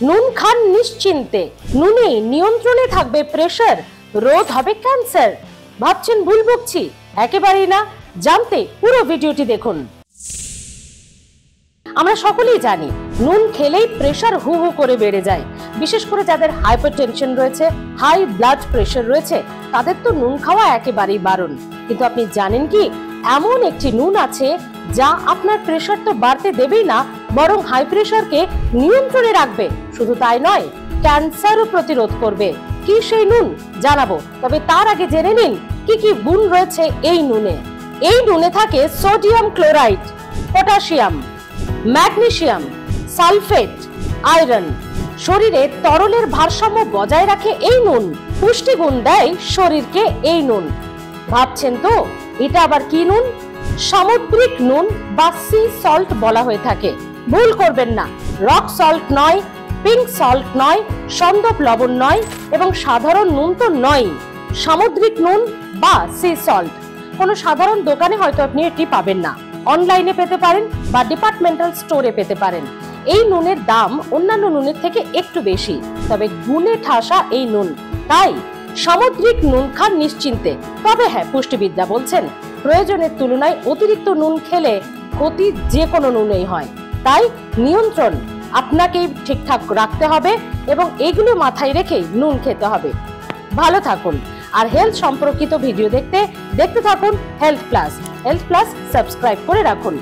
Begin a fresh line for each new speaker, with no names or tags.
নুন খান নিশ্চিন্তে, নুনে নিয়ন্ত্রণে থাকবে প্রেসার, রোধ হবে ক্যান্সার। ভাবছেন ভুল বকছি? একেবারেই না। জানতে পুরো ভিডিওটি দেখুন। আমরা সকলেই জানি নুন খেলেই প্রেসার হু হু করে বেড়ে যায়। বিশেষ করে যাদের হাইপারটেনশন রয়েছে, হাই ব্লাড প্রেসার রয়েছে, তাদের তো নুন খাওয়া একেবারেই বারণ। কিন্তু আপনি জানেন কি, এমন একটি নুন আছে যা আপনার প্রেসার তো বাড়তে দেবেই না, বরং হাই প্রেসারকে নিয়ন্ত্রণে রাখবে। শুধু তাই নয়, ক্যান্সারও প্রতিরোধ করবে। কি সেই নুন জানাবো, তবে তার আগে জেনে নিন কি কি গুণ রয়েছে এই নুনে। এই নুনে থাকে sodium chloride, potassium, magnesium, sulphate, iron. শরীরে তরলের ভারসাম্য বজায় রাখে এই নুন। পুষ্টিগুণ দেয় শরীরকে এই নুন। ভাবছেন তো এটা আবার কি নুন? সামুদ্রিক নুন বা সি সল্ট বলা হয়ে থাকে। ভুল করবেন না, রক সল্ট নয়, পিঙ্ক সল্ট নয়, সন্দক লবণ নয়, এবং সাধারণ নুন তো নয়। সামুদ্রিক নুন বা সি সল্ট। কোনো সাধারণ দোকানে হয়তো আপনি এটি পাবেন না, অনলাইনে পেতে পারেন বা ডিপার্টমেন্টাল স্টোরে পেতে পারেন। এই নুনের দাম অন্যান্য নুনের থেকে একটু বেশি, তবে গুণে ঠাসা এই নুন। তাই সামুদ্রিক নুন খান নিশ্চিন্তে। তবে হ্যাঁ, পুষ্টিবিদরা বলছেন প্রয়োজনের তুলনায় অতিরিক্ত নুন খেলে ক্ষতি যে কোনো নুনেই হয়। তাই নিয়ন্ত্রণ আপনাকেই ঠিকঠাক রাখতে হবে এবং এগুলো মাথায় রেখেই নুন খেতে হবে। ভালো থাকুন, আর হেলথ সম্পর্কিত ভিডিও দেখতে থাকুন health plus. Health plus subscribe করে রাখুন।